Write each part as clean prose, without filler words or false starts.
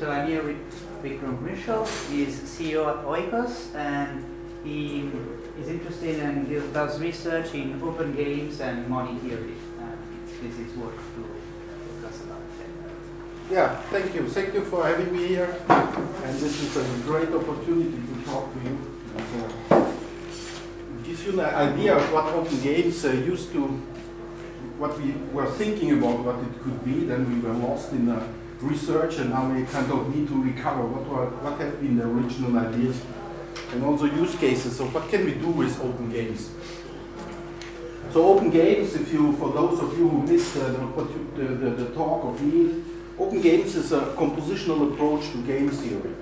So I'm here with Viktor Winschel. He's CEO at Oikos, and he is interested and does research in open games and money theory. This is what to discuss about. Yeah, thank you. Thank you for having me here. And this is a great opportunity to talk to you. Give you an idea of what open games used to, what we were thinking about what it could be. Then we were lost in research, and now we kind of need to recover what have been the original ideas and also use cases. So what can we do with open games? So open games, for those of you who missed the talk of me, open games is a compositional approach to game theory.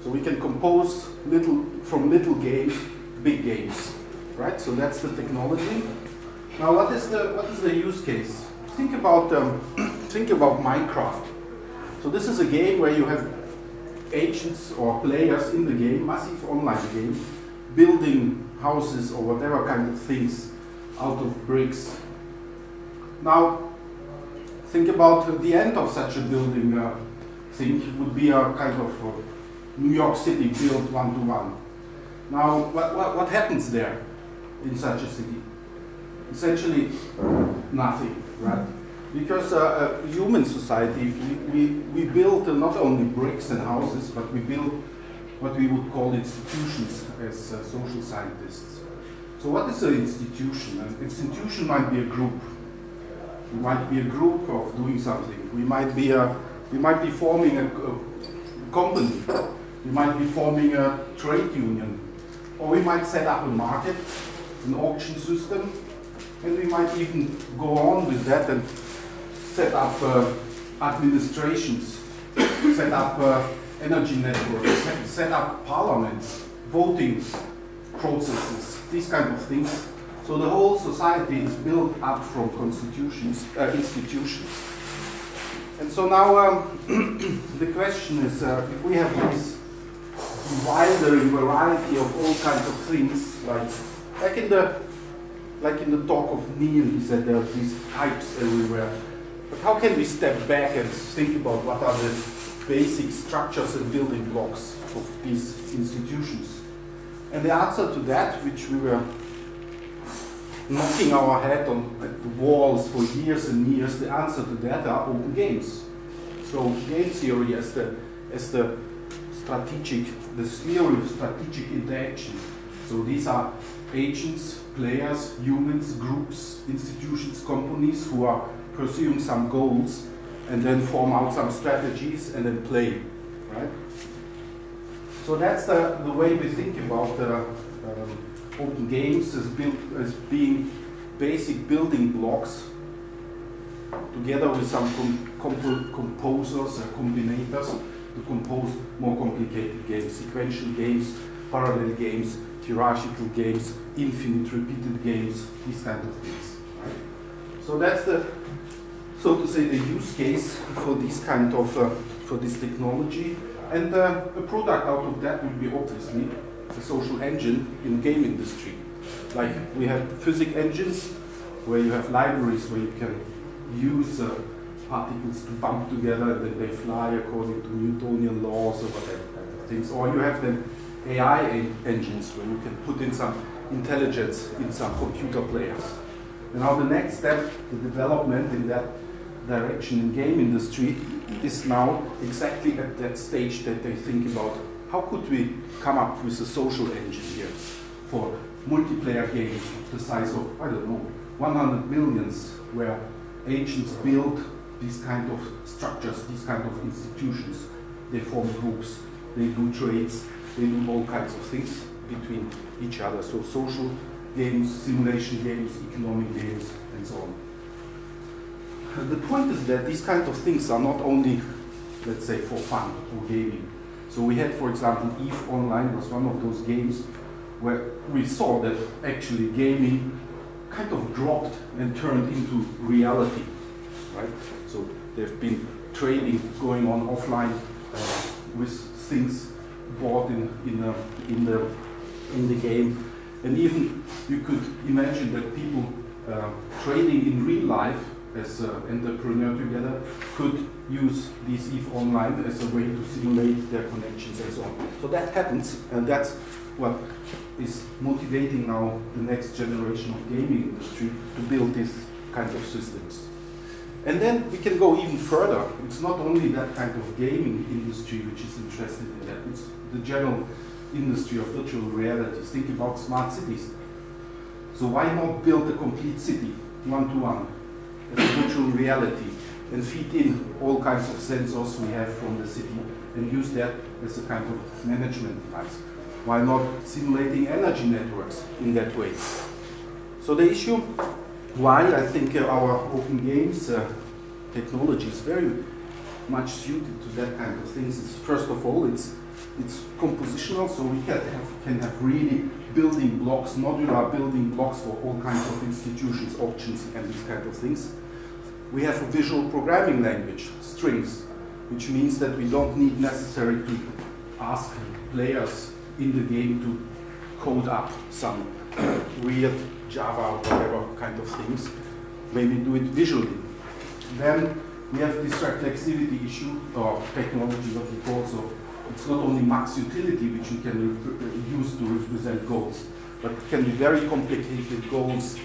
So we can compose from little games, big games, right? So that's the technology. Now, what is the use case? Think about Minecraft. So this is a game where you have agents or players in the game, massive online game, building houses or whatever kind of things out of bricks. Now, think about the end of such a building thing. It would be a kind of New York City built one-to-one. Now, what happens there in such a city? Essentially, nothing, right? Because a human society, we build not only bricks and houses, but we build what we would call institutions as social scientists. So what is an institution? An institution might be a group. We might be a group of doing something. We might be forming a company. We might be forming a trade union. Or we might set up a market, an auction system, and we might even go on with that and set up administrations, set up energy networks, set up parliaments, voting processes, these kind of things. So the whole society is built up from institutions. And so now the question is, if we have this wider variety of all kinds of things, like in the talk of Neil, he said there are these types everywhere. But how can we step back and think about what are the basic structures and building blocks of these institutions? And the answer to that, which we were knocking our head on at the walls for years and years, the answer to that are open games. So game theory as the theory of strategic interaction. So these are agents, players, humans, groups, institutions, companies who are pursuing some goals and then form out some strategies and then play, right? So that's the way we think about open games as being basic building blocks together with some composers and combinators to compose more complicated games, sequential games, parallel games, hierarchical games, infinite repeated games, these kind of things. Right? So that's so to say, the use case for this kind of for this technology, and a product out of that would be obviously a social engine in the game industry. Like we have physics engines where you have libraries where you can use particles to bump together and then they fly according to Newtonian laws or whatever kind of things. Or you have then AI engines where you can put in some intelligence in some computer players. And now the next step, the development in that direction in game industry is now exactly at that stage that they think about how could we come up with a social engine here for multiplayer games of the size of, I don't know, 100 millions, where agents build these kind of structures, these kind of institutions. They form groups, they do trades, they do all kinds of things between each other. So social games, simulation games, economic games, and so on. The point is that these kind of things are not only, let's say, for fun or gaming. So we had, for example, EVE Online was one of those games where we saw that actually gaming kind of dropped and turned into reality, right? So there've been trading going on offline with things bought in the game, and even you could imagine that people trading in real life as an entrepreneur together could use this EVE Online as a way to simulate their connections and so on. So that happens, and that's what is motivating now the next generation of gaming industry to build this kind of systems. And then we can go even further. It's not only that kind of gaming industry which is interested in that, it's the general industry of virtual realities. Think about smart cities. So why not build a complete city, one-to-one, as a virtual reality, and feed in all kinds of sensors we have from the city, and use that as a kind of management device? Why not simulating energy networks in that way? So the issue why I think our open games technology is very much suited to that kind of things is, first of all, it's compositional, so we can have really building blocks, modular building blocks for all kinds of institutions, options, and these kind of things. We have a visual programming language, strings, which means that we don't need necessarily to ask players in the game to code up some weird Java or whatever kind of things. Maybe do it visually. Then we have this reflexivity issue, or technology what we call, so it's not only max utility which we can use to represent goals, but it can be very complicated goals,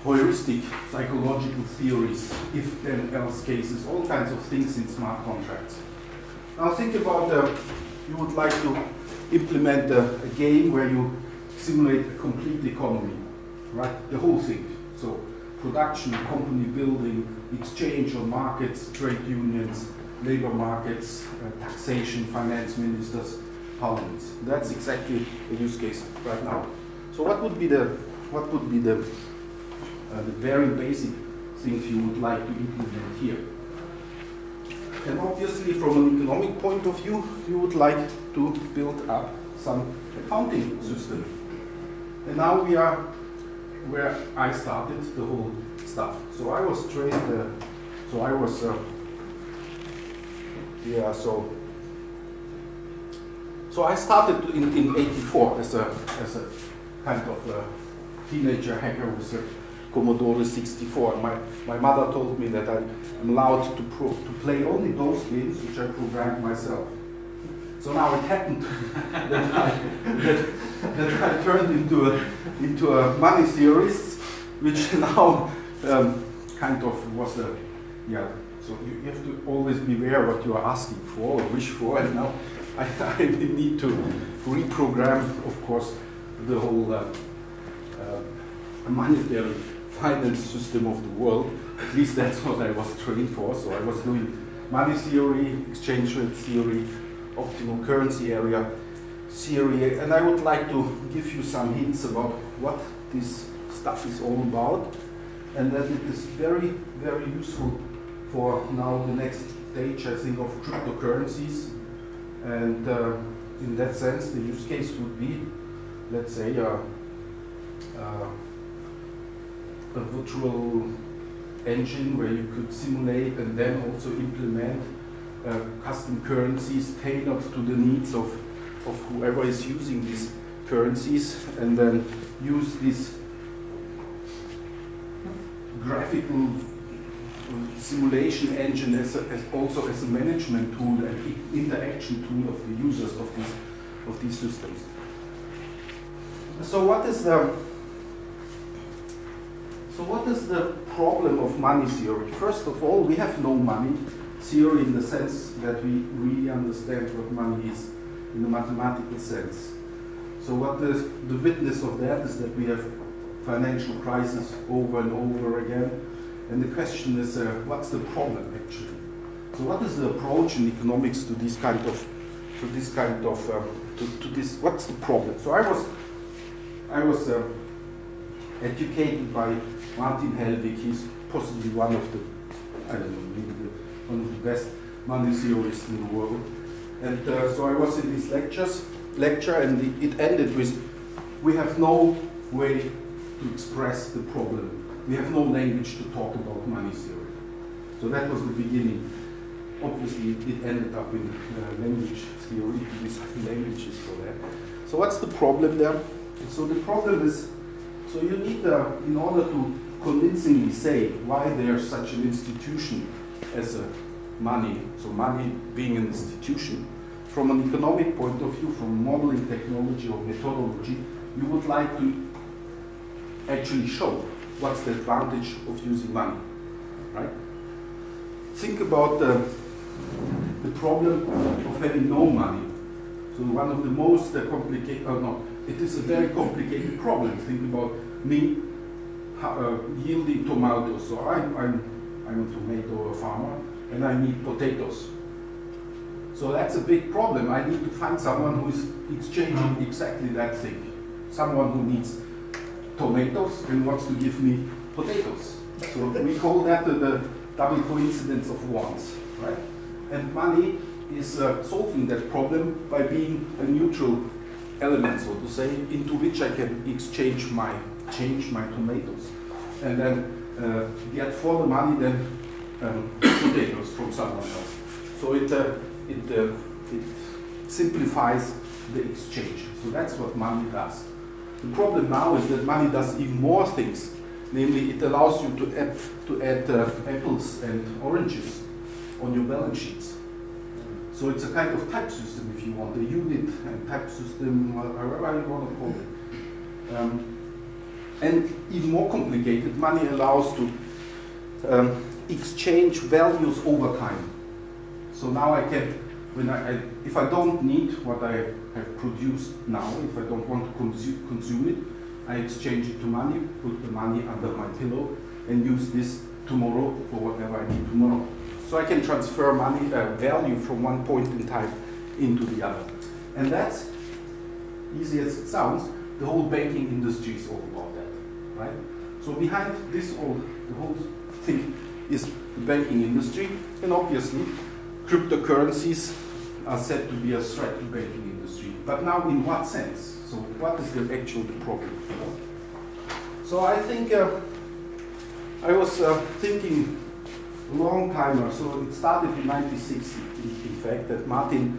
heuristic psychological theories, if then else cases, all kinds of things in smart contracts. Now think about you would like to implement a game where you simulate a complete economy, right? The whole thing. So production, company building, exchange on markets, trade unions, labor markets, taxation, finance ministers, parliaments. That's exactly the use case right now. So what would be the very basic things you would like to implement here? And obviously, from an economic point of view, you would like to build up some accounting system. And now we are where I started the whole stuff. So I was trained, so I started in '84 as a kind of a teenager hacker with a Commodore 64. My mother told me that I'm allowed to play only those games which I programmed myself. So now it happened that I turned into a money theorist, which now kind of was a, yeah, so you have to always beware what you are asking for or wish for, and now I need to reprogram, of course, the whole monetary finance system of the world. At least that's what I was trained for. So I was doing money theory, exchange rate theory, optimum currency area theory, and I would like to give you some hints about what this stuff is all about, and that it is very, very useful for now the next stage, I think, of cryptocurrencies. And in that sense, the use case would be, let's say, a virtual engine where you could simulate and then also implement custom currencies tailored to the needs of whoever is using these currencies, and then use this graphical simulation engine also as a management tool and interaction tool of the users of these systems. So what is the problem of money theory? First of all, we have no money theory in the sense that we really understand what money is in a mathematical sense. So what the witness of that is that we have financial crises over and over again, and the question is, what's the problem actually? So what is the approach in economics to this kind of, what's the problem? So I was educated by Martin Helwig. He's possibly one of the, I don't know, maybe one of the best money theorists in the world. And so I was in this lecture, and it ended with, we have no way to express the problem. We have no language to talk about money theory. So that was the beginning. Obviously, it ended up in language theory, to design languages for that. So what's the problem there? So the problem is, so you need, in order to convincingly say why there's such an institution as a money, so money being an institution, from an economic point of view, from modeling technology or methodology, you would like to actually show what's the advantage of using money, right? Think about the problem of having no money. So one of the most complicated, it is a very complicated problem. Think about me yielding tomatoes. So I'm a tomato farmer and I need potatoes. So that's a big problem. I need to find someone who is exchanging exactly that thing. Someone who needs tomatoes and wants to give me potatoes. So we call that the double coincidence of wants, right? And money is solving that problem by being a neutral element, so to say, into which I can exchange my tomatoes, and then get for the money then potatoes from someone else. So it simplifies the exchange. So that's what money does. The problem now is that money does even more things. Namely, it allows you to add apples and oranges on your balance sheets. So it's a kind of type system, if you want, a unit and type system, however you want to call it. And even more complicated, money allows to exchange values over time. So now I can, if I don't need what I have produced now, if I don't want to consume it, I exchange it to money, put the money under my pillow, and use this tomorrow for whatever I need tomorrow. So I can transfer money, value from one point in time into the other. And that's, easy as it sounds, the whole banking industry is all about that, right? So behind this, the whole thing is the banking industry, and obviously cryptocurrencies are said to be a threat to banking industry. But now in what sense? So what is the actual problem? So I think I was thinking a long time, so it started in '96, in fact, that Martin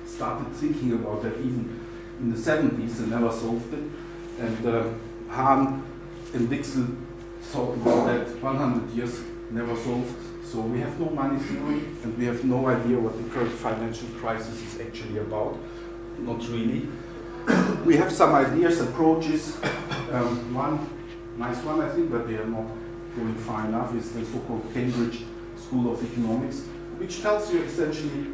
started thinking about that even in the '70s and never solved it. And Hahn and Dixon thought about that 100 years, never solved. So we have no money theory, and we have no idea what the current financial crisis is actually about. Not really. We have some ideas, approaches. One nice one, I think, but they are not going far enough, is the so-called Cambridge School of Economics, which tells you essentially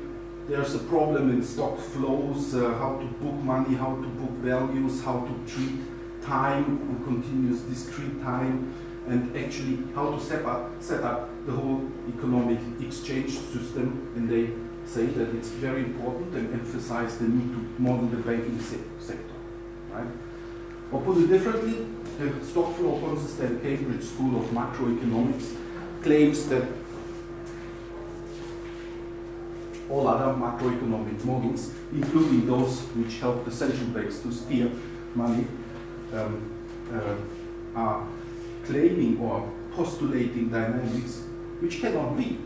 there's a problem in stock flows, how to book money, how to book values, how to treat time and continuous discrete time, and actually how to set up the whole economic exchange system. And they say that it's very important and emphasize the need to model the banking sector, right? Or put it differently, the stock flow consistent Cambridge School of Macroeconomics claims that all other macroeconomic models, including those which help the central banks to steer money, are claiming or postulating dynamics which cannot be.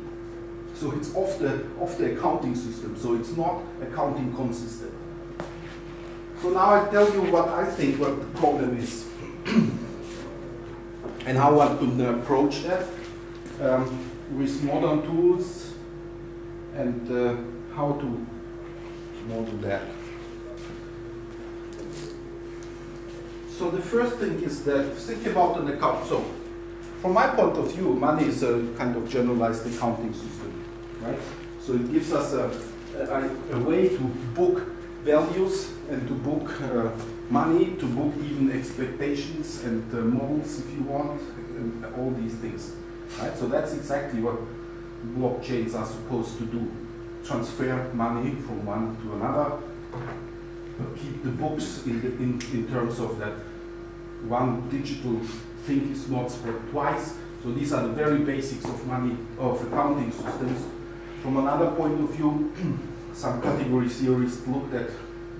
So it's off the accounting system, so it's not accounting consistent. So now I tell you what I think what the problem is and how one could approach that with modern tools and how to model that. So the first thing is that think about an account. So from my point of view, money is a kind of generalized accounting system, right? So it gives us a way to book values and to book money, to book even expectations and models if you want, and all these things, right? So that's exactly what blockchains are supposed to do. Transfer money from one to another, keep the books in terms of that one digital thing is not spread twice. So these are the very basics of money, of accounting systems. From another point of view, some category theorists looked at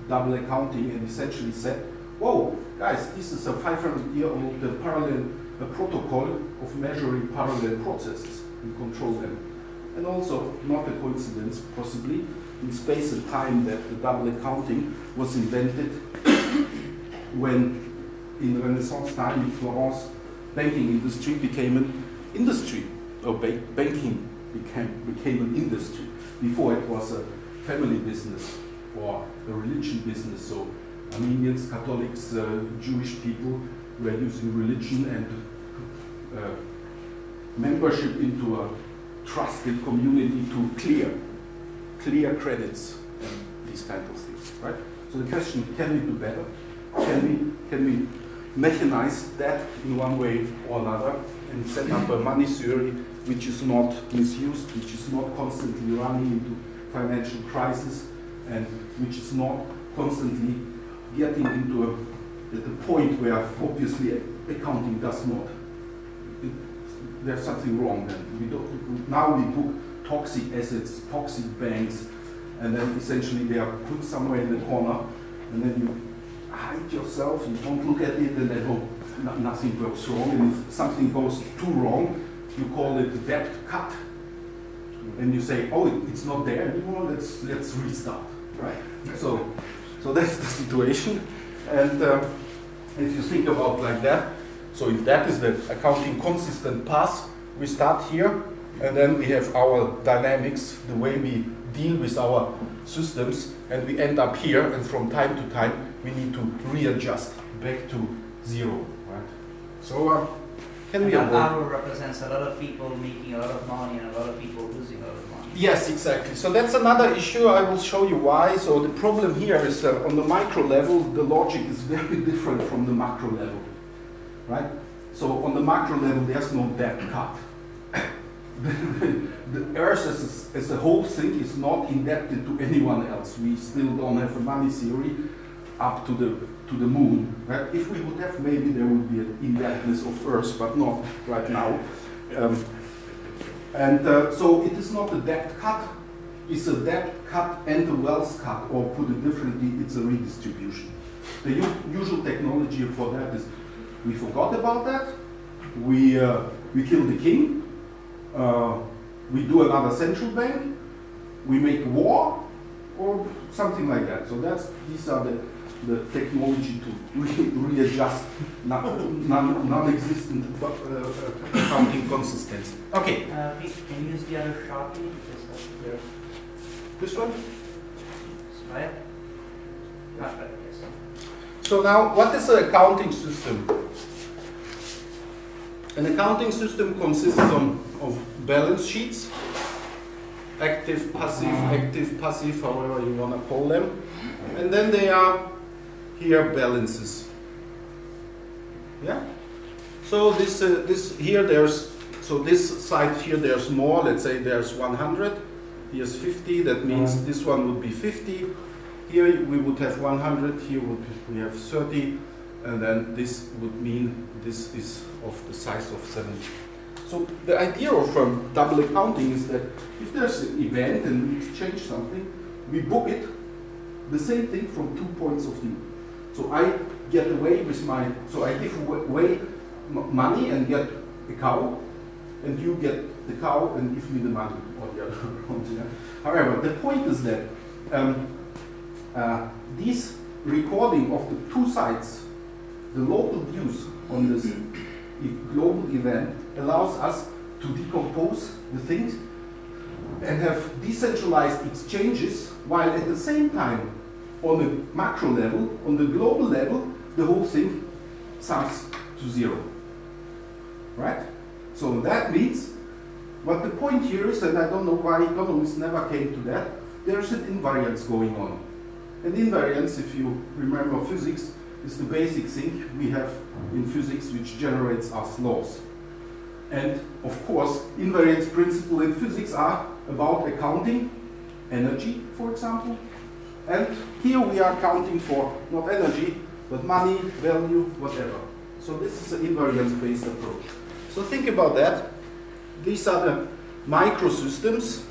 double accounting and essentially said, whoa, guys, this is a 500-year-old parallel protocol of measuring parallel processes and control them. And also, not a coincidence, possibly, in space and time that the double accounting was invented when in Renaissance time in Florence, banking industry became an industry, or banking became an industry. Before it was a family business or a religion business. So Armenians, Catholics, Jewish people were using religion and membership into a trusted community to clear credits and these kind of things, right? So the question, can we do better? Can we mechanize that in one way or another and set up a money theory which is not misused, which is not constantly running into financial crisis, and which is not constantly getting into the point where obviously accounting does not. There's something wrong then. Now we book toxic assets, toxic banks, and then essentially they are put somewhere in the corner, and then you hide yourself, you don't look at it, and then oh, nothing works wrong, and if something goes too wrong, you call it debt cut, and you say, oh, it's not there anymore, let's restart, right? So that's the situation, and if you think about like that, so if that is the accounting consistent path, we start here, and then we have our dynamics, the way we deal with our systems, and we end up here, and from time to time, we need to readjust back to zero, right? So, can we avoid? Our represents a lot of people making a lot of money and a lot of people losing a lot of money. Yes, exactly. So that's another issue. I will show you why. So the problem here is on the micro level, the logic is very different from the macro level, right? So on the macro level, there's no debt cut. The Earth as a whole thing is not indebted to anyone else. We still don't have a money theory up to the moon. Right? If we would have, maybe there would be an indebtedness of Earth, but not right now. So it is not a debt cut. It's a debt cut and a wealth cut, or put it differently, it's a redistribution. The usual technology for that is we forgot about that. We kill the king. We do another central bank, we make war, or something like that. So these are the technology to readjust non-existent accounting consistency. Okay. Can you use the other Sharpie? This one? Right? Right, yes. So now, what is an accounting system? An accounting system consists of balance sheets, active, passive, however you want to call them. And then they are here balances. Yeah? So this side here there's more, let's say there's 100, here's 50, that means this one would be 50. Here we would have 100, here we have 30, and then this would mean this is of the size of 70. So the idea of double accounting is that if there's an event and we exchange something, we book it, the same thing from 2 points of view. So I get away with so I give away money and get a cow, and you get the cow and give me the money, or the other way. Yeah? However, the point is that this recording of the two sides, the local views on this global event, allows us to decompose the things and have decentralized exchanges, while at the same time, on the macro level, on the global level, the whole thing sums to zero. Right? So that means, what the point here is, and I don't know why economists never came to that, there's an invariance going on. And invariance, if you remember physics, is the basic thing we have in physics which generates us laws. And of course, invariance principles in physics are about accounting energy, for example. And here we are accounting for not energy, but money, value, whatever. So this is an invariance-based approach. So think about that. These are the microsystems.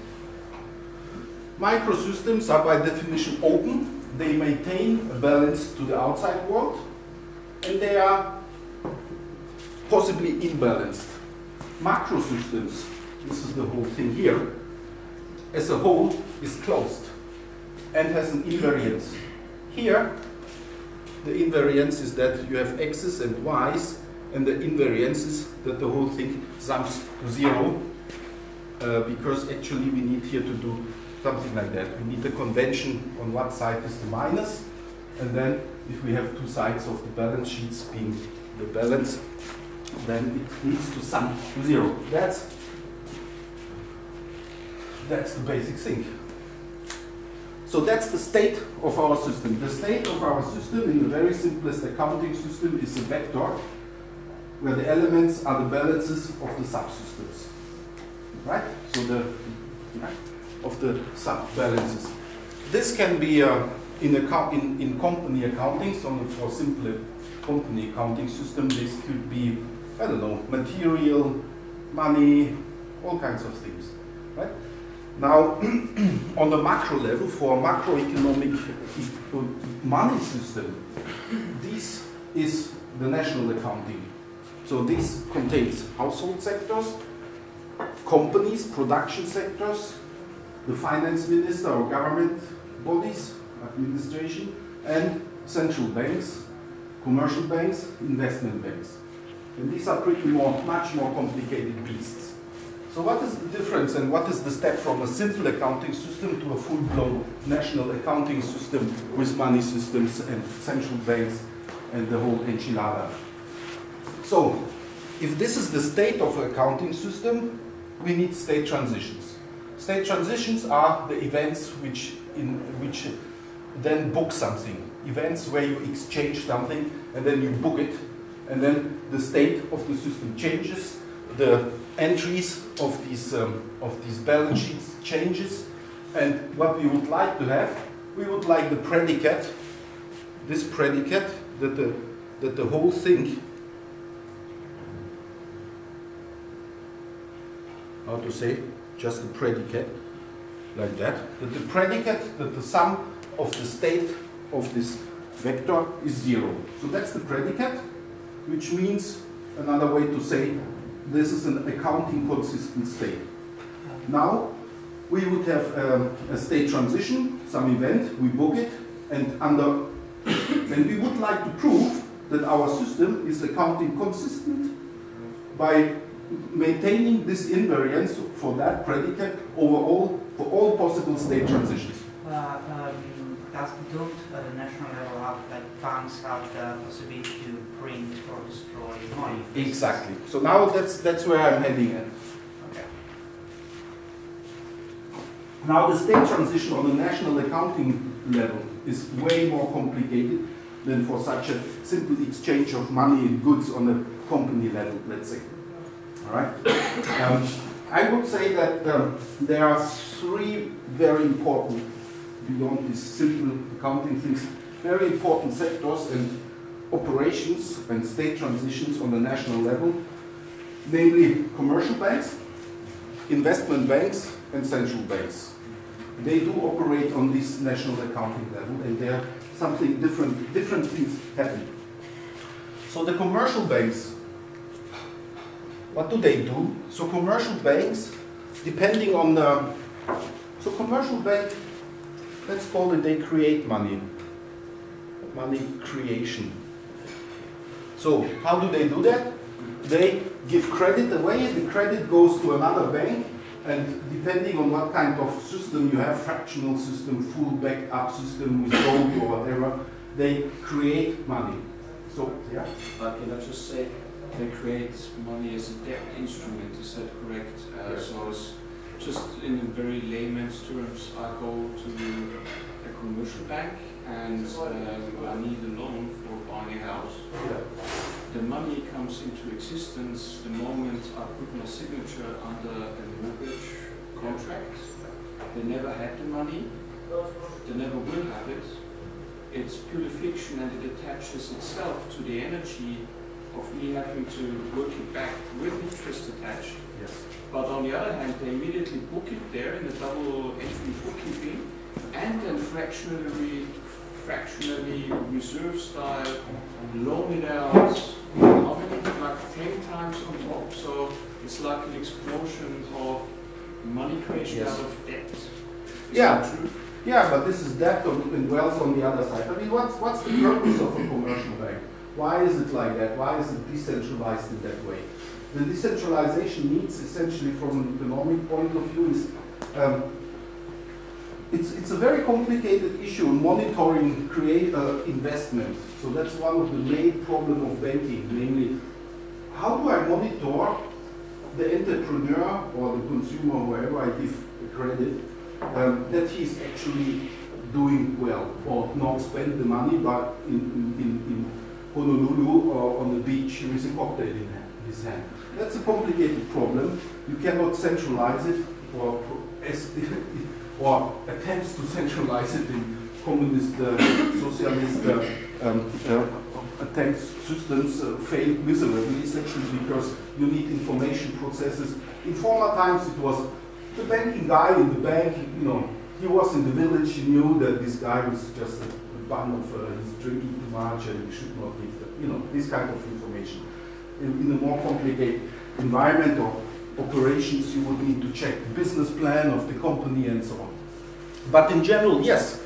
Microsystems are by definition open. They maintain a balance to the outside world, and they are possibly imbalanced. Macrosystems, this is the whole thing here, as a whole is closed and has an invariance. Here, the invariance is that you have x's and y's, and the invariance is that the whole thing sums to 0, because actually we need here to do something like that. We need a convention on what side is the minus, and then if we have two sides of the balance sheets being the balance, then it needs to sum to 0. That's the basic thing. So that's the state of our system. The state of our system in the very simplest accounting system is a vector where the elements are the balances of the subsystems. Right? So of the sub-balances. This can be in company accounting, so for simple company accounting system, this could be, I don't know, material, money, all kinds of things. Right? Now, on the macro level, for a macroeconomic money system, this is the national accounting. So this contains household sectors, companies, production sectors, the finance minister or government bodies, administration, and central banks, commercial banks, investment banks. And these are much more complicated beasts. So what is the difference and what is the step from a simple accounting system to a full-blown national accounting system with money systems and central banks and the whole enchilada? So, if this is the state of an accounting system, we need state transitions. State transitions are the events which then book something. Events where you exchange something and then you book it, and then the state of the system changes, the entries of these balance sheets changes, and what we would like to have, we would like the predicate, this predicate, that the whole thing, how to say, just the predicate, like that the predicate, that the sum of the state of this vector is 0. So that's the predicate, which means, another way to say, this is an accounting consistent state. Now, we would have a state transition, some event, we book it, and we would like to prove that our system is accounting consistent by maintaining this invariance for that predicate for all possible state transitions. Don't at the national level have, like, banks have the possibility to print or destroy money? Exactly. So now that's where I'm heading at. Okay. Now the state transition on the national accounting level is way more complicated than for such a simple exchange of money and goods on the company level, let's say. All right. I would say that there are three very important, beyond these simple accounting things, very important sectors and operations and state transitions on the national level, namely commercial banks, investment banks, and central banks. They do operate on this national accounting level, and there are something different things happen. So the commercial banks, what do they do? So commercial banks, depending on the, so commercial bank, let's call it, they create money creation. So how do they do that? They give credit away, the credit goes to another bank, and depending on what kind of system you have, fractional system, full backup system with gold or whatever, they create money. So, yeah? Can I just say, they create money as a debt instrument, is that correct? Yes. So it's just in very layman's terms, I go to a commercial bank and I need a loan for buying a house. Yeah. The money comes into existence the moment I put my signature under a mortgage contract. They never had the money, they never will have it. It's pure fiction, and it attaches itself to the energy of me having to work it back with interest attached. Yes. But on the other hand, they immediately book it there in the double entry bookkeeping, and then fractionally reserve style, loan it out, how many, like 10 times on top. So it's like an explosion of money creation Yes. out of debt. Is Yeah. that true? yeah, but this is debt and wealth on the other side. I mean, what's the purpose of a commercial bank? Why is it like that? Why is it decentralized in that way? The decentralization needs, essentially, from an economic point of view, is it's a very complicated issue, monitoring investment. So that's one of the main problems of banking, namely, how do I monitor the entrepreneur or the consumer, whoever I give credit, that he's actually doing well or not spend the money, but in Honolulu or on the beach with a cocktail in his hand. That's a complicated problem. You cannot centralize it or attempts to centralize it in communist, socialist attempts systems fail miserably, essentially because you need information processes. In former times it was the banking guy in the bank, you know, he was in the village, he knew that this guy was just a bun of he's drinking too much and he should not give them, you know, this kind of information. In a more complicated environment or operations, you would need to check the business plan of the company and so on. But in general, yes,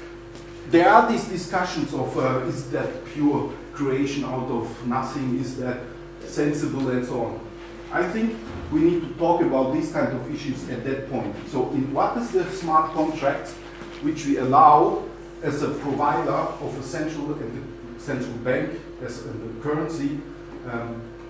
there are these discussions of is that pure creation out of nothing, is that sensible and so on. I think we need to talk about these kind of issues at that point. So in what is the smart contract which we allow as a provider of a central bank, as a currency,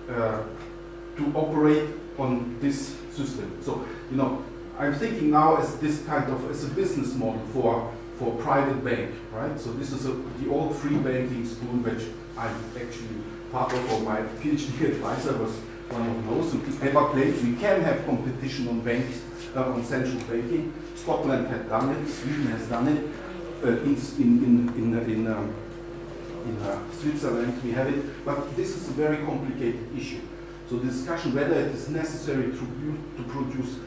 to operate on this system. So, you know, I'm thinking now as this kind of, as a business model for private bank, right? So this is the old free banking school, which I'm actually part of, or my PhD advisor was one of those who ever claimed we can have competition on banks, on central banking. Scotland had done it, Sweden has done it, in Switzerland we have it, but this is a very complicated issue. So the discussion whether it is necessary to produce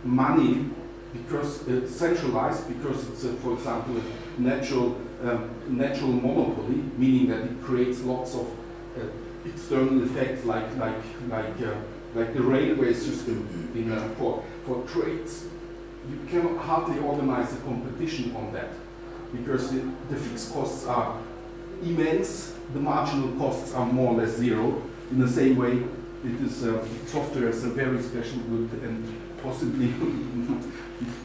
money because it's centralized, because it's, for example, a natural monopoly, meaning that it creates lots of external effects like the railway system for trades. You cannot hardly organize a competition on that because the fixed costs are immense, the marginal costs are more or less zero. In the same way, it is software is a very special good and possibly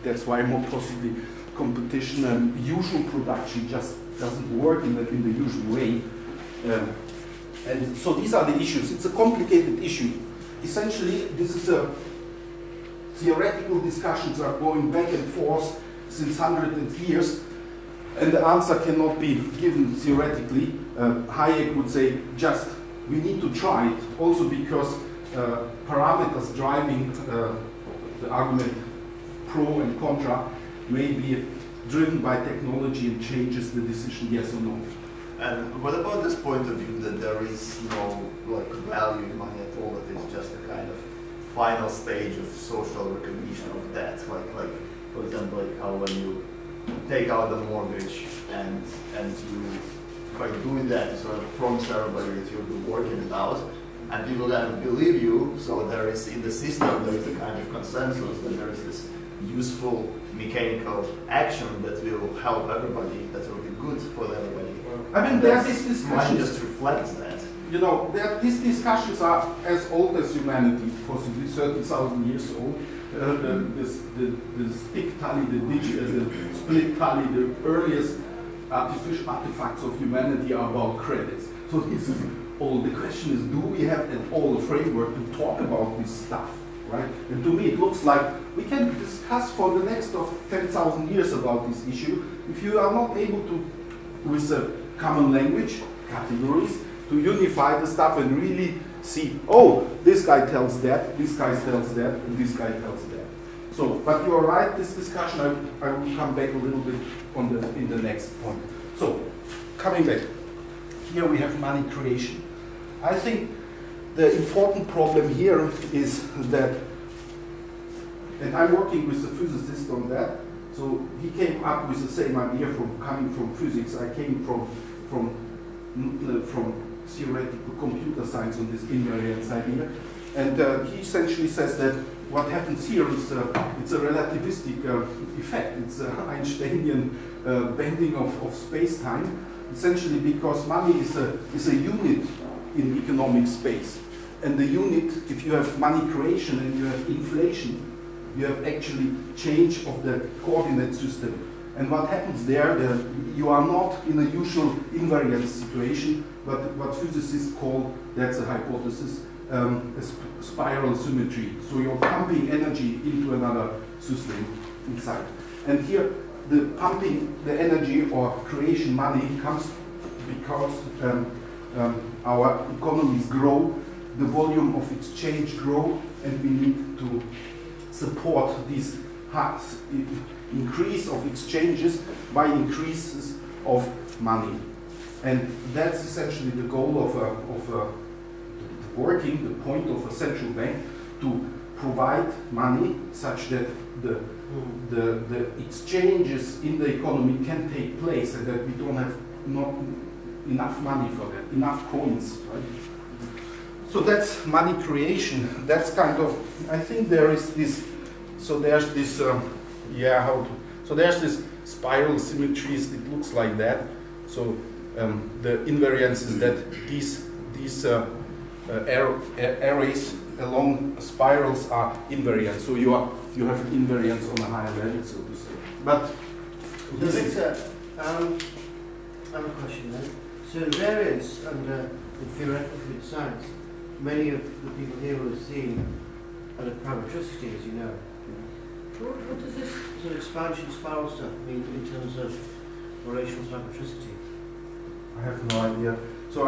that's why more possibly competition and usual production just doesn't work in the usual way. And so these are the issues. It's a complicated issue. Essentially, this is a theoretical discussions are going back and forth since hundreds of years, and the answer cannot be given theoretically. Hayek would say just we need to try it, also because parameters driving the argument pro and contra may be driven by technology and changes the decision yes or no. And what about this point of view that there is no value in money at all, that it's just a kind of final stage of social recognition of debt, like for example, like how when you take out the mortgage and you, by doing that, you sort of promise everybody that you'll be working it out, and people then believe you. So there is in the system there is a kind of consensus that there is this useful mechanical action that will help everybody, that will be good for everybody. I mean, there are these discussions. Just reflects that. You know, these discussions are as old as humanity, possibly 30,000 years old. The stick tally, the split tally, the earliest artificial artifacts of humanity are about credits. So this is all. The question is, do we have at all a framework to talk about this stuff, right? And to me, it looks like we can discuss for the next of 10,000 years about this issue. If you are not able to, with a common language, categories, to unify the stuff and really see, oh, this guy tells that, this guy tells that, and this guy tells that. So, but you are right, this discussion, I will come back a little bit on in the next point. So, coming back, here we have money creation. I think the important problem here is that, and I'm working with a physicist on that, so he came up with the same idea coming from physics. I came from theoretical computer science on this invariance idea. And he essentially says that what happens here is it's a relativistic effect. It's an Einsteinian bending of space-time, essentially because money is a unit in economic space. And the unit, if you have money creation and you have inflation, you have actually change of the coordinate system. And what happens there, you are not in a usual invariance situation, but what physicists call, that's a hypothesis, a spiral symmetry. So you're pumping energy into another system inside. And here, the pumping the energy or creation money comes because our economies grow, the volume of exchange grow, and we need to support this increase of exchanges by increases of money. And that's essentially the goal of working, the point of a central bank, to provide money such that the exchanges in the economy can take place and that we don't have not enough money for that, enough coins, right? So that's money creation. That's kind of, I think there is this, so there's this, so there's this spiral symmetries, it looks like that. So the invariance is that these arrays along spirals are invariant. So you have invariance on a higher level, so to say. But so Victor, I have a question then. So invariance under in theoretical computer science, many of the people here will have seen under parametricity, as you know. What does this sort of expansion spiral stuff mean in terms of relational parametricity? I have no idea. So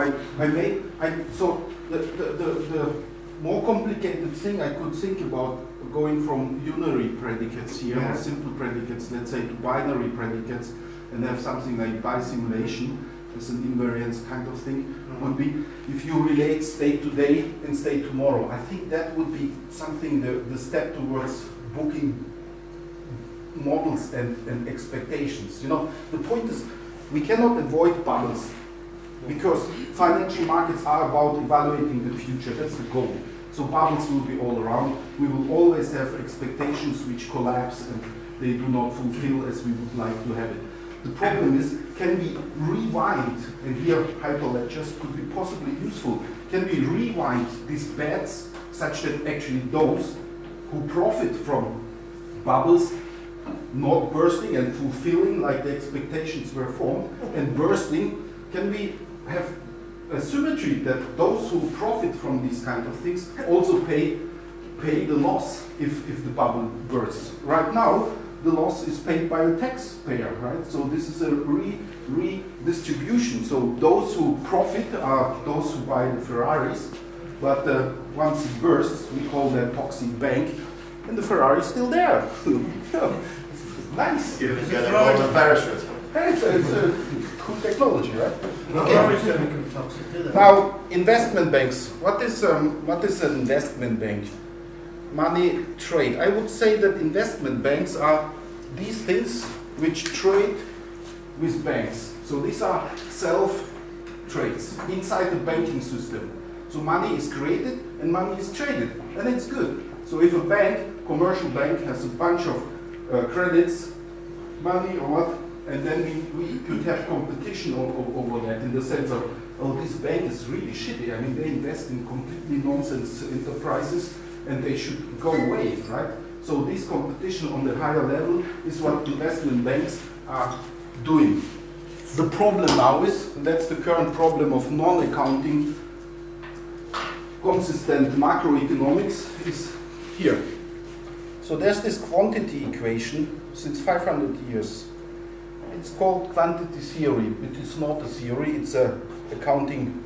so the more complicated thing I could think about going from unary predicates here, or simple predicates, let's say, to binary predicates, and have something like bisimulation as an invariance kind of thing, would be if you relate state today and state tomorrow. I think that would be something, the step towards booking models and expectations. You know, the point is we cannot avoid bubbles because financial markets are about evaluating the future. That's the goal. So bubbles will be all around. We will always have expectations which collapse and they do not fulfill as we would like to have it. The problem is, can we rewind, and here hyperledgers could be possibly useful, can we rewind these bets such that actually those who profit from bubbles not bursting and fulfilling like the expectations were formed and bursting, can we have a symmetry that those who profit from these kind of things also pay the loss if the bubble bursts? Right now, the loss is paid by the taxpayer, right? So this is a redistribution. So those who profit are those who buy the Ferraris, but once it bursts, we call that toxic bank, and the Ferrari is still there. Nice. You get a parachute. It's a cool technology, right? Ferraris don't become toxic, do they? Now, investment banks. What is an investment bank? Money trade. I would say that investment banks are these things which trade with banks. So these are self-trades inside the banking system. So money is created and money is traded, and it's good. So if a bank, commercial bank, has a bunch of credits, money or what, and then we could have competition over that in the sense of, oh, this bank is really shitty. I mean, they invest in completely nonsense enterprises and they should go away, right? So this competition on the higher level is what investment banks are doing. The problem now is, and that's the current problem of non-accounting consistent macroeconomics, is here. So there's this quantity equation since 500 years. It's called quantity theory. It is not a theory, it's a accounting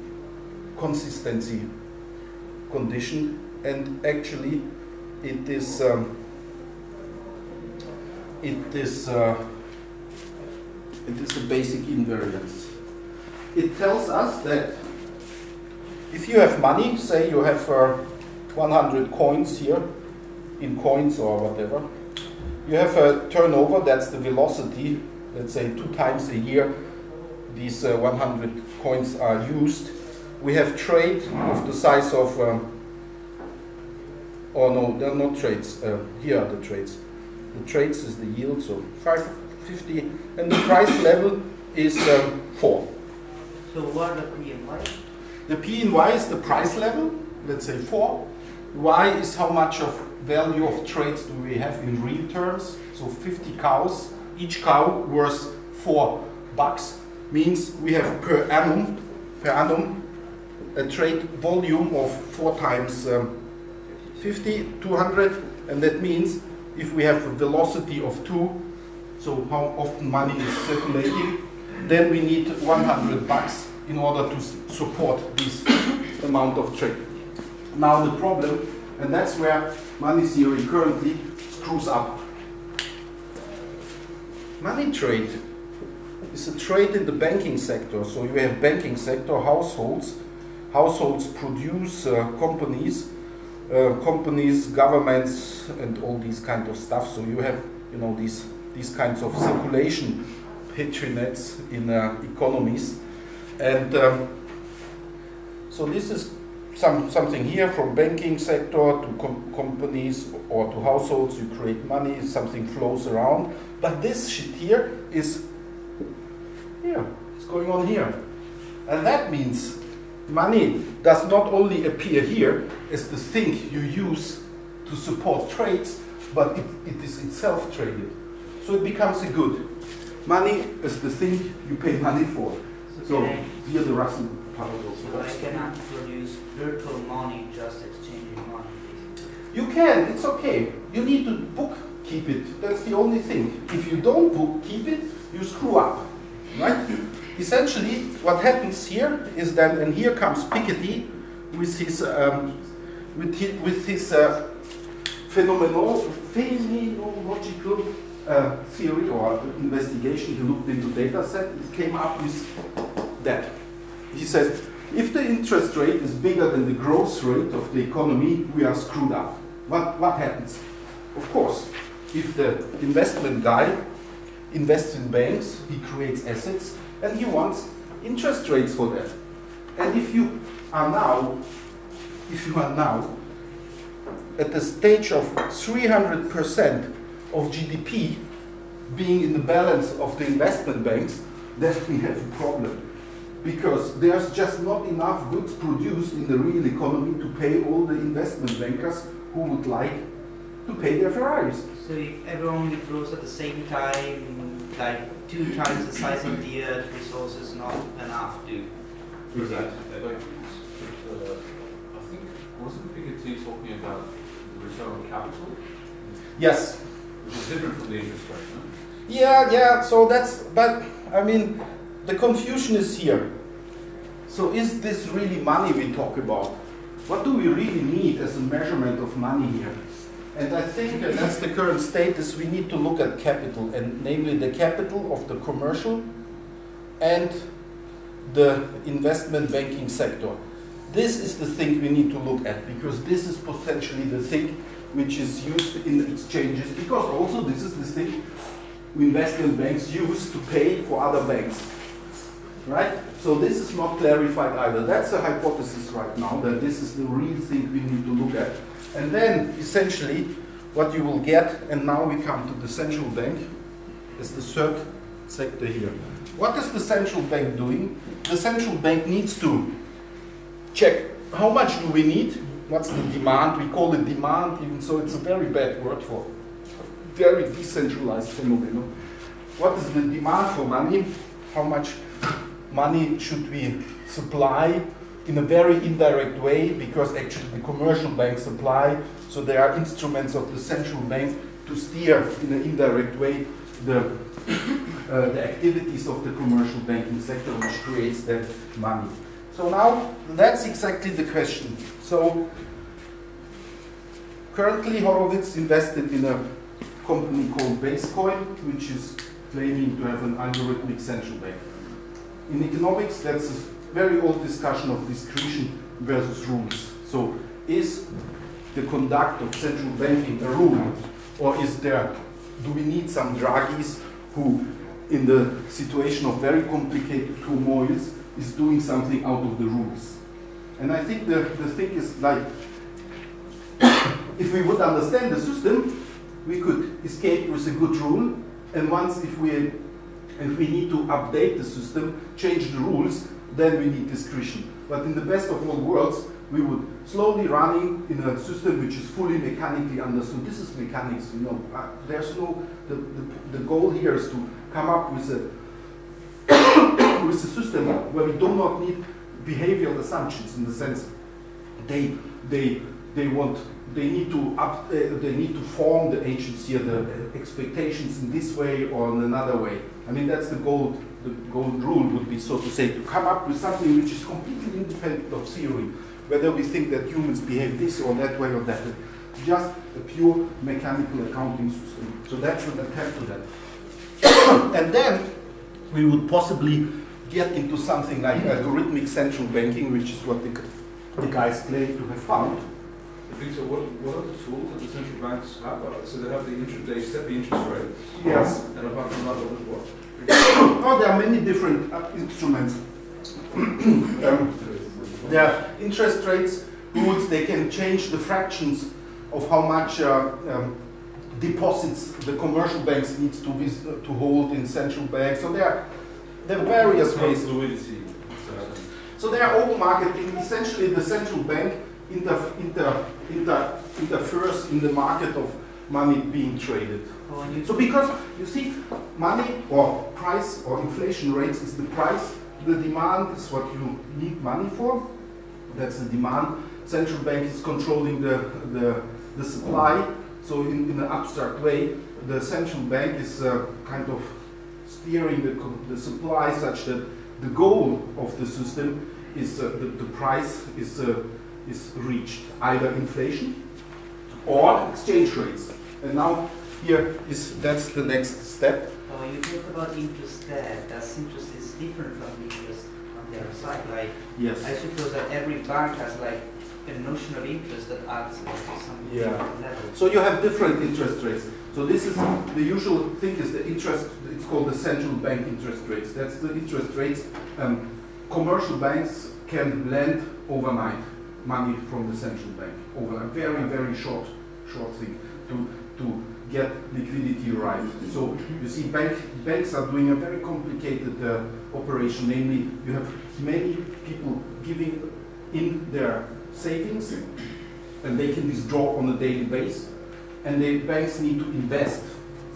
consistency condition. And actually, it is a basic invariance. It tells us that if you have money, say you have 100 coins here, in coins or whatever, you have a turnover, that's the velocity, let's say 2 times a year, these 100 coins are used. We have trade of the size of Oh no, they're not trades. Here are the trades. The trades is the yield, so 550, and the price level is 4. So what are the P and Y? The P and Y is the price level, let's say 4. Y is how much of value of trades do we have in real terms. So 50 cows, each cow worth $4, means we have per annum a trade volume of 4 times 50, 200, and that means if we have a velocity of 2, so how often money is circulating, then we need $100 in order to support this amount of trade. Now the problem, and that's where money theory currently screws up. Money trade is a trade in the banking sector. So you have banking sector, households. Households produce companies, governments, and all these kind of stuff. So you have, you know, these kinds of circulation patronets in economies, and so this is something here from banking sector to companies or to households. You create money, something flows around. But this shit here is here. It's going on here, and that means money does not only appear here as the thing you use to support trades, but it is itself traded. So it becomes a good. Money is the thing you pay money for. So here the Russian paradox. So I cannot produce virtual money just exchanging money. You can, it's okay. You need to bookkeep it. That's the only thing. If you don't bookkeep it, you screw up, right? Essentially, what happens here is then, and here comes Piketty with his phenomenological theory or investigation. He looked into data set. He came up with that. He said, if the interest rate is bigger than the growth rate of the economy, we are screwed up. What happens? Of course, if the investment guy invests in banks, he creates assets, and he wants interest rates for that. And if you are now at the stage of 300% of GDP being in the balance of the investment banks, then we have a problem. Because there's just not enough goods produced in the real economy to pay all the investment bankers who would like to pay their Ferraris. So if everyone grows at the same time, like 2 times the size of the earth, resources not enough to. Exactly. I think, wasn't Piketty talking about the return on capital? Yes. Which is different from the interest rate, no? Yeah, so that's, but I mean, the confusion is here. So is this really money we talk about? What do we really need as a measurement of money here? And I think that's the current status. We need to look at capital, and namely the capital of the commercial and the investment banking sector. This is the thing we need to look at, because this is potentially the thing which is used in exchanges, because also this is the thing investment banks use to pay for other banks. Right? So this is not clarified either. That's a hypothesis right now, that this is the real thing we need to look at. And then, essentially, what you will get, and now we come to the central bank, is the third sector here. What is the central bank doing? The central bank needs to check how much do we need, what's the demand, we call it demand, even so it's a very bad word for a very decentralized phenomenon. What is the demand for money? How much money should we supply in a very indirect way, because actually the commercial banks supply, so there are instruments of the central bank to steer in an indirect way the activities of the commercial banking sector, which creates that money. So now that's exactly the question. So currently Horowitz invested in a company called Basecoin, which is claiming to have an algorithmic central bank. In economics, that's a very old discussion of discretion versus rules. So is the conduct of central banking a rule, or do we need some Draghis who, in the situation of very complicated turmoils, is doing something out of the rules? And I think the thing is like, if we would understand the system, we could escape with a good rule, and once if we need to update the system, change the rules, then we need discretion. But in the best of all worlds, we would slowly running in a system which is fully mechanically understood. This is mechanics, you know. There's no, the goal here is to come up with a with a system where we do not need behavioral assumptions, in the sense they need to form the agents here, the expectations in this way or in another way. I mean, that's the gold rule would be, so to say, to come up with something which is completely independent of theory, whether we think that humans behave this or that way or that way. Just a pure mechanical accounting system. So that's an attempt to that. And then we would possibly get into something like algorithmic central banking, which is what the guys claim to have found. Victor, what are the tools that the central banks have? So they have the interest, they set the interest rates. Yes. And apart from that, what? Oh, there are many different instruments. There are interest rates, rules, they can change the fractions of how much deposits the commercial banks needs to hold in central banks. So there are various ways. Fluidity. So they are open market. Essentially, the central bank interferes in the market of money being traded. So because you see, money or price or inflation rates is the price. The demand is what you need money for. That's the demand. Central bank is controlling the supply. So in an abstract way, the central bank is kind of steering the supply such that the goal of the system is the price is reached, either inflation or exchange rates. And now that's the next step. Oh, you talk about interest there. Does interest is different from interest on the other side? Like, yes. I suppose that every bank has like a notional interest that adds to some level. So you have different interest rates. So this is the usual thing is the interest. It's called the central bank interest rates. That's the interest rates. Commercial banks can lend overnight money from the central bank over a very, very short thing to get liquidity right. So you see banks are doing a very complicated operation. Namely, you have many people giving in their savings and they can withdraw on a daily basis, and the banks need to invest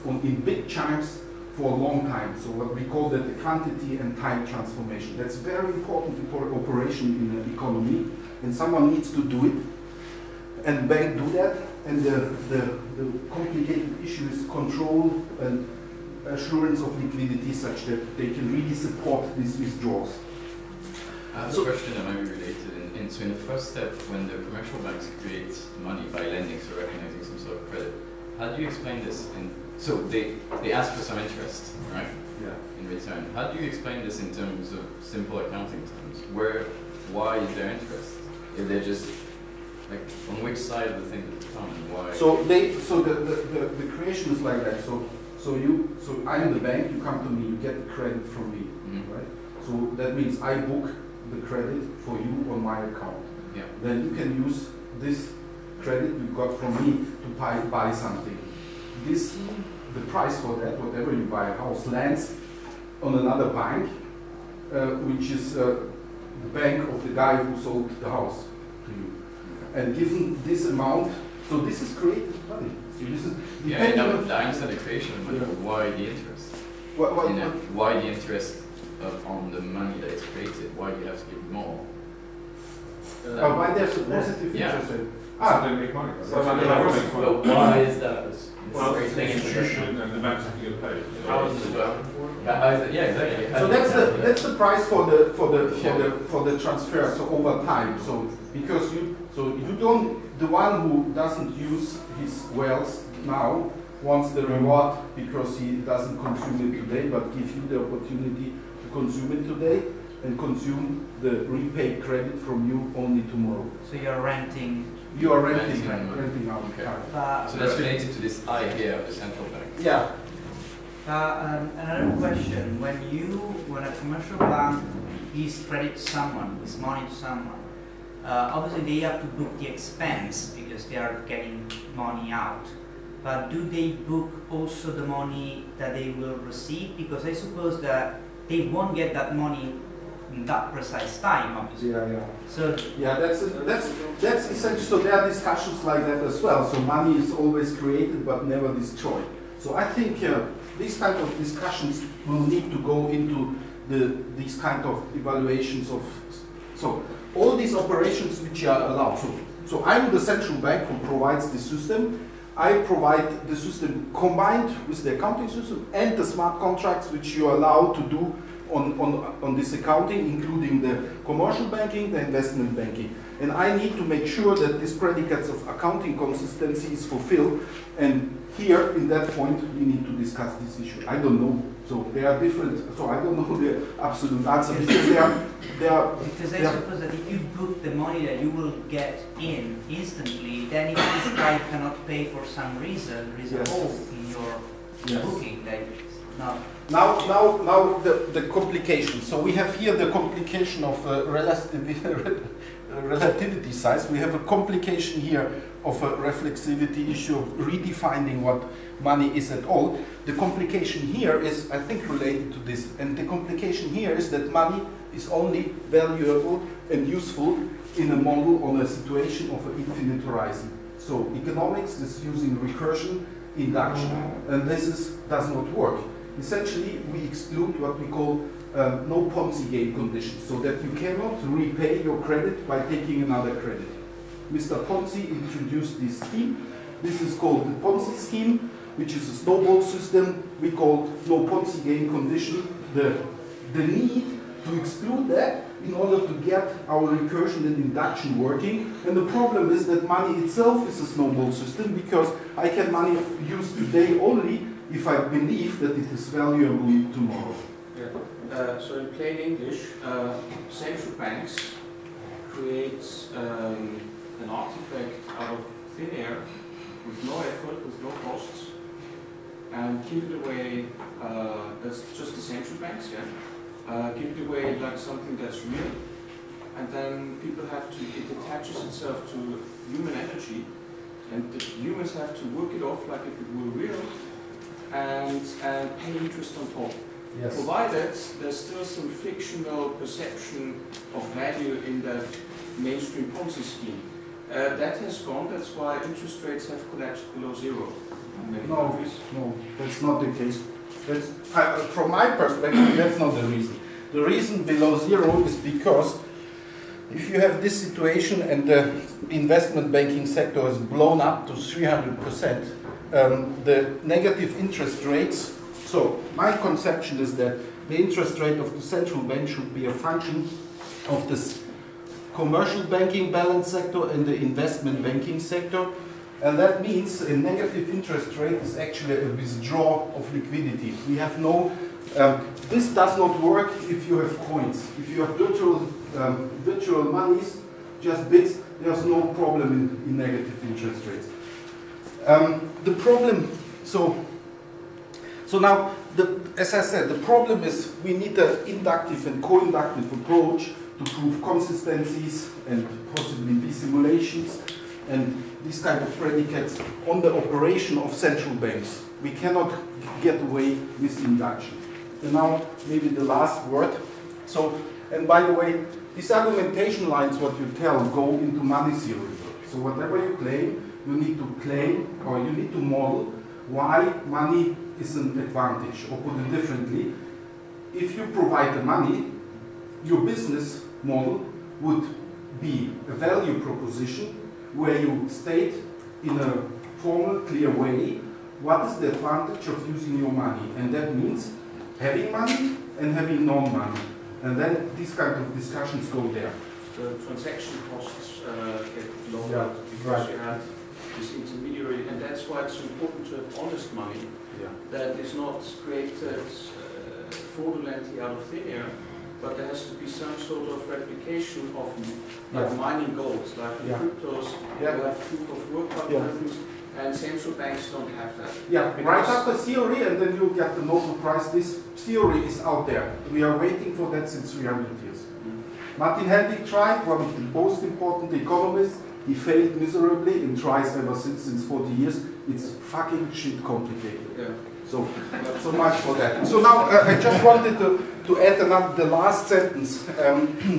in big chunks for a long time. So what we call that the quantity and time transformation. That's very important for operation in an economy, and someone needs to do it, and bank do that. And the complicated issue is control and assurance of liquidity such that they can really support these withdrawals. I have a question that might be related. So in the first step, when the commercial banks create money by lending, so recognizing some sort of credit, how do you explain this? So they ask for some interest, right? Yeah. In return. How do you explain this in terms of simple accounting terms? Why is there interest? If they're just like, on which side of the thing does it come? Why? So the creation is like that. So I'm the bank. You come to me. You get the credit from me, right? So that means I book the credit for you on my account. Yeah. Then you can use this credit you got from me to buy something. The price for that, whatever you buy, a house, lands on another bank, which is the bank of the guy who sold the house to you. And given this amount, so this is created money. So this is I understand the creation of money, but why the interest? Why the interest on the money that is created? Why do you have to give more? Why there's a positive interest rate? So they make money. But why is that? Well, it's an institution and the banks have to get paid. How is it done? Yeah, exactly. So that's the price for the transfer. So over time. So because you don't, the one who doesn't use his wealth now wants the reward because he doesn't consume it today, but give you the opportunity to consume it today and consume the repaid credit from you only tomorrow. So you're renting. You are renting out. Okay. So that's related to this idea of the central bank. Yeah. Another question: when a commercial bank gives credit to someone, gives money to someone, obviously they have to book the expense because they are getting money out. But do they book also the money that they will receive? Because I suppose that they won't get that money in that precise time, obviously. Yeah. So yeah, that's essentially. So there are discussions like that as well. So money is always created but never destroyed. So I think these kind of discussions will need to go into these kind of evaluations of. So all these operations which are allowed. So I'm the central bank who provides the system. I provide the system combined with the accounting system and the smart contracts which you are allowed to do on this accounting, including the commercial banking, the investment banking. And I need to make sure that these predicates of accounting consistency is fulfilled. And here, in that point, we need to discuss this issue. I don't know. So they are different. So I don't know the absolute answer because they are. Because I suppose that if you book the money that you will get in instantly, then if this guy cannot pay for some reason, there is a hole in your booking that is not. Now the complication. So we have here the complication of relativity size. We have a complication here of a reflexivity issue of redefining what money is at all. The complication here is, I think, related to this. And the complication here is that money is only valuable and useful in a model on a situation of an infinite horizon. So economics is using recursion induction, and this does not work. Essentially, we exclude what we call no Ponzi game conditions, so that you cannot repay your credit by taking another credit. Mr. Ponzi introduced this scheme. This is called the Ponzi scheme, which is a snowball system. We call no Ponzi game condition. The need to exclude that in order to get our recursion and induction working. And the problem is that money itself is a snowball system because I can money use today only if I believe that it is valuable tomorrow. Yeah. So in plain English, central banks create an artifact out of thin air with no effort, with no costs, and give it away. That's just the central banks, yeah. Give it away like something that's real, and then people have to. It attaches itself to human energy, and the humans have to work it off like if it were real, and pay interest on top. Yes. Provided there's still some fictional perception of value in that mainstream Ponzi scheme. That has gone, that's why interest rates have collapsed below zero in many countries. No, that's not the case. That's, from my perspective, that's not the reason. The reason below zero is because if you have this situation and the investment banking sector has blown up to 300%, the negative interest rates. So my conception is that the interest rate of the central bank should be a function of this commercial banking balance sector and the investment banking sector. And that means a negative interest rate is actually a withdrawal of liquidity. We have no, this does not work if you have coins. If you have virtual monies, just bits, there's no problem in negative interest rates. The problem, so now, as I said, the problem is we need an inductive and co-inductive approach to prove consistencies and possibly dissimulations and these kind of predicates on the operation of central banks. We cannot get away with induction. And now, maybe the last word. So, and by the way, these argumentation lines, what you tell, go into money theory. So whatever you claim, or you need to model why money is an advantage, or put it differently, if you provide the money, your business model would be a value proposition where you state in a formal, clear way what is the advantage of using your money. And that means having money and having non-money. And then these kind of discussions go there. The transaction costs get lower because you have this intermediary, and that's why it's important to have honest money that is not created fraudulently out of thin air, but there has to be some sort of replication of like mining gold, like in cryptos, you have proof of work algorithms, and central banks don't have that. Yeah, write up a theory and then you'll get the Nobel Prize. This theory is out there. We are waiting for that since 300 years. Martin Helbig tried, one of the most important economists. He failed miserably and tries ever since 40 years. It's fucking shit complicated. Yeah. So much for that. So now I just wanted to add the last sentence.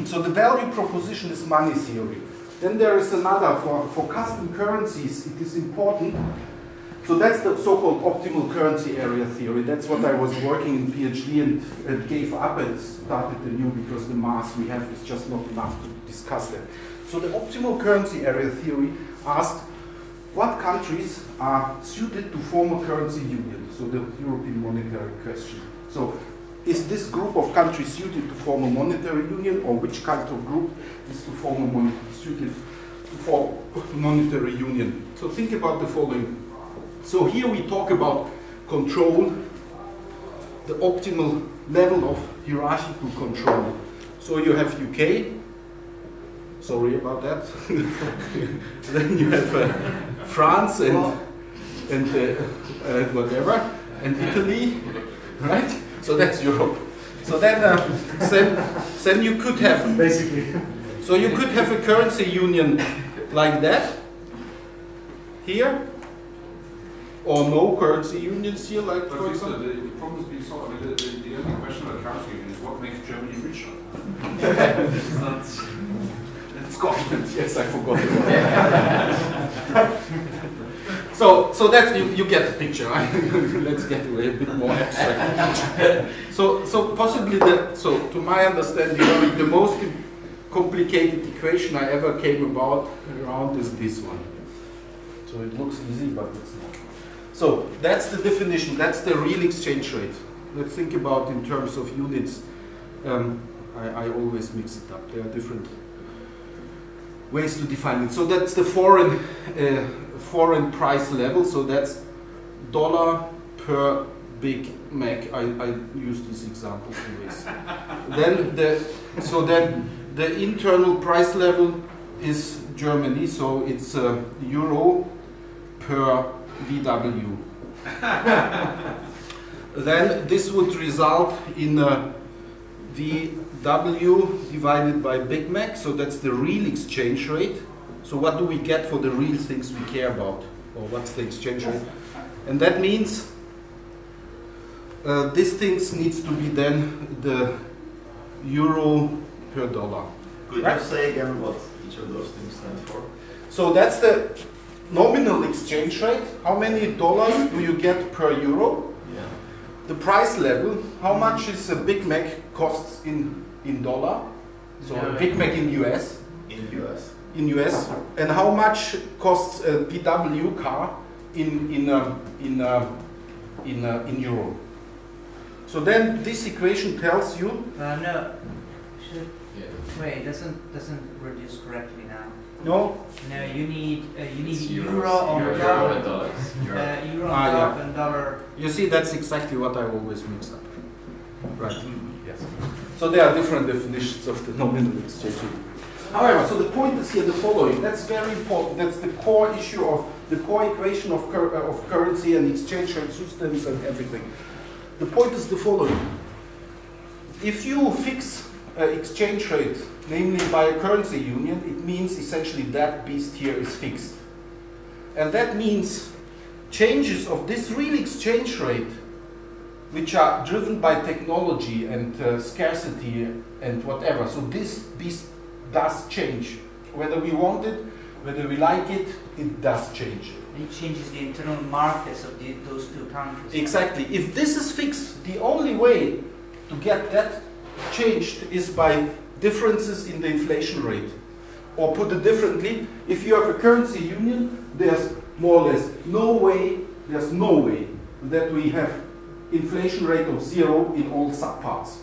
So the value proposition is money theory. Then there is another, for custom currencies, it is important. So that's the so-called optimal currency area theory. That's what I was working in PhD and gave up and started anew because the mass we have is just not enough to discuss that. So the optimal currency area theory asked what countries are suited to form a currency union, so the European monetary question. So is this group of countries suited to form a monetary union, or which kind of group is suited to form a monetary union? So think about the following. So here we talk about control, the optimal level of hierarchical control. So you have UK, sorry about that. Then you have France and whatever, and Italy, right? So that's Europe. So then you could have basically. So you could have a currency union like that here, or no currency unions here, like but for the example. problem's been solved. I mean, the only question about currency union is what makes Germany richer. It's not. Scotland, yes, I forgot about so that's you get the picture. Right? Let's get a bit more abstract. So possibly to my understanding, the most complicated equation I ever came around is this one. So it looks easy, but it's not. So that's the definition. That's the real exchange rate. Let's think about in terms of units. I always mix it up. There are different ways to define it. So that's the foreign price level. So that's dollar per Big Mac. I use this example always. Then the internal price level is Germany. So it's euro per VW. Then this would result in VW divided by Big Mac, so that's the real exchange rate. So what do we get for the real things we care about, or what's the exchange rate? And that means this things needs to be then the euro per dollar. Could you say again what each of those things stand for? So that's the nominal exchange rate. How many dollars do you get per euro? Yeah. The price level, how much is a Big Mac costs in dollar? So a Big Mac in US. In US. In US. And how much costs a VW car in euro? So then this equation tells you. No. Wait, it doesn't reduce correctly now. No. No, you need Euro on and top, dollars. euro on top and dollar. You see, that's exactly what I always mix up. Right. Yes. So there are different definitions of the nominal exchange rate. However, so the point is here the following. That's very important. That's the core issue of the core equation of currency and exchange rate systems and everything. The point is the following. If you fix exchange rate, namely by a currency union, it means essentially that beast here is fixed. And that means changes of this real exchange rate, which are driven by technology and scarcity and whatever. So this beast does change. Whether we want it, whether we like it, it does change. It changes the internal markets of those two countries. Exactly. If this is fixed, the only way to get that changed is by differences in the inflation rate. Or put it differently, if you have a currency union, there's more or less no way that we have inflation rate of 0 in all subparts.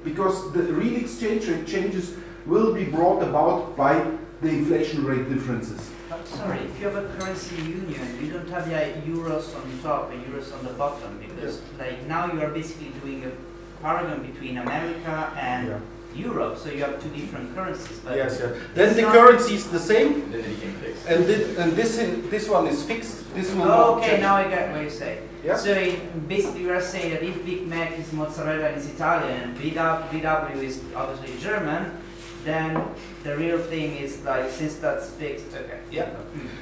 Because the real exchange rate changes will be brought about by the inflation rate differences. Sorry, if you have a currency union, you don't have the euros on top and euros on the bottom, because like now you are basically doing a paragon between America and Europe, so you have two different currencies. But Yes, yeah. Then the currency is the same, And then it became fixed. and this one is fixed. This will Oh, not okay, change. now I get what you say. Yeah. So basically you are saying that if Big Mac is mozzarella and is Italian, VW is obviously German, then the real thing is like, since that's fixed, okay. Yeah.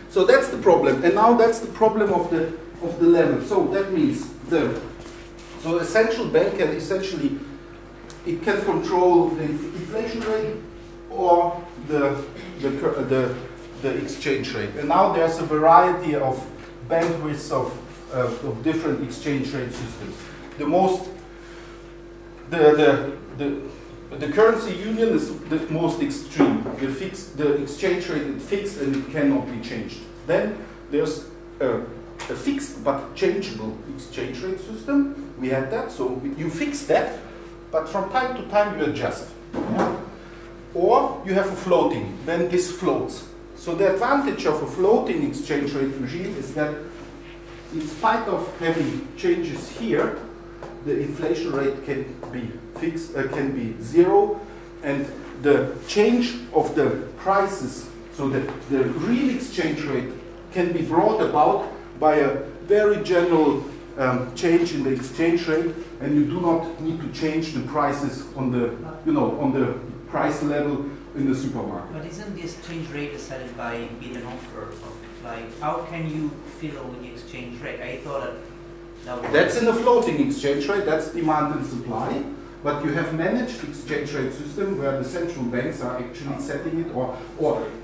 So that's the problem, and now that's the problem of the level. So that means so central bank can essentially it can control the inflation rate or the exchange rate. And now there's a variety of bandwidths of different exchange rate systems. The currency union is the most extreme. The exchange rate is fixed and it cannot be changed. Then there's a fixed but changeable exchange rate system. We had that, so you fix that, but from time to time you adjust. Yeah? Or you have a floating, then this floats. So the advantage of a floating exchange rate regime is that in spite of having changes here, the inflation rate can be fixed, can be zero, and the change of the prices, so that the real exchange rate can be brought about by a very general change in the exchange rate, and you do not need to change the prices on the, on the price level in the supermarket. But isn't the exchange rate decided by bid and offer? Like, how can you fiddle with the exchange rate? I thought that was... That's in the floating exchange rate, that's demand and supply. But you have managed exchange rate system where the central banks are actually setting it, or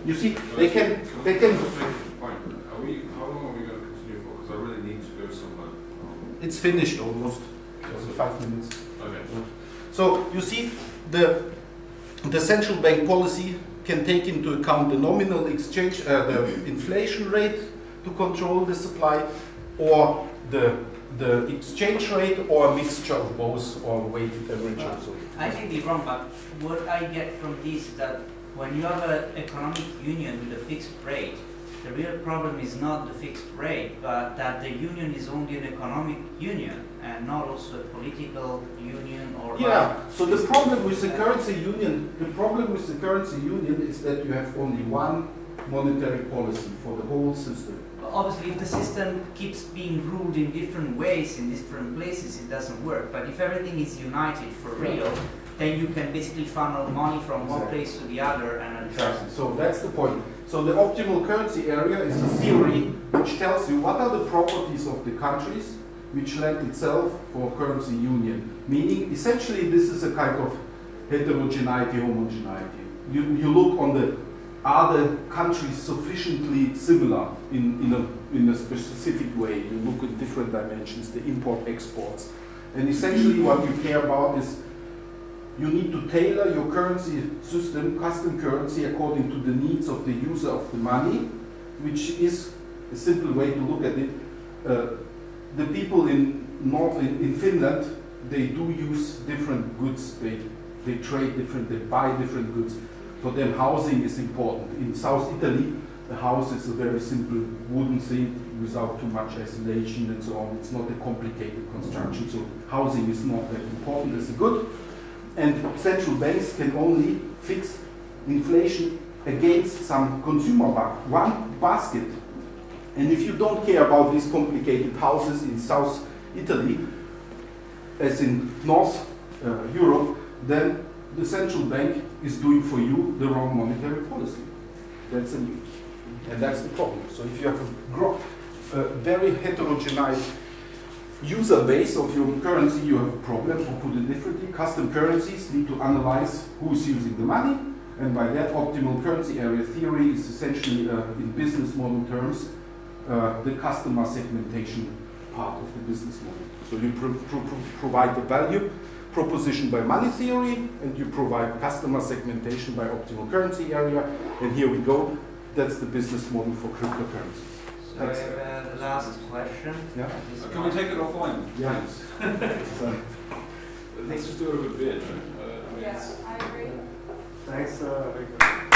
you see, they can. How long are we going to continue for? Because I really need to go somewhere. It's finished almost. 5 minutes. Okay. So you see, the central bank policy can take into account the nominal exchange, the inflation rate to control the supply, or the exchange rate, or a mixture of both, or weighted average also. I may be wrong, but what I get from this is that when you have an economic union with a fixed rate, the real problem is not the fixed rate, but that the union is only an economic union and not also a political union or... Yeah, so the problem with the currency union, is that you have only one monetary policy for the whole system. Obviously, if the system keeps being ruled in different ways in different places, it doesn't work. But if everything is united for real, then you can basically funnel money from one place to the other and adjust. Exactly. So that's the point. So the optimal currency area is a theory which tells you what are the properties of the countries which lend itself for currency union. Meaning, essentially, this is a kind of heterogeneity, homogeneity. You look on the, are the countries sufficiently similar in a specific way? You look at different dimensions, the import, exports. And essentially what you care about is you need to tailor your currency system, custom currency, according to the needs of the user of the money, which is a simple way to look at it. The people in Finland, they do use different goods, they trade different, they buy different goods. For them, housing is important. In South Italy, the house is a very simple wooden thing without too much isolation and so on. It's not a complicated construction, so housing is not that important as a good. And central banks can only fix inflation against some consumer one basket. And if you don't care about these complicated houses in South Italy, as in North Europe, then the central bank is doing for you the wrong monetary policy. That's and that's the problem. So if you have a very heterogeneous user base of your currency, you have a problem. Or put it differently, custom currencies need to analyze who is using the money, and by that optimal currency area theory is essentially, in business model terms, the customer segmentation part of the business model. So you provide the value proposition by money theory, and you provide customer segmentation by optimal currency area, and here we go. That's the business model for cryptocurrencies. So I have the last question. Yeah. Can we take it offline? Yeah. Let's just do it with a bit. Yeah, I agree. Thanks, Viktor.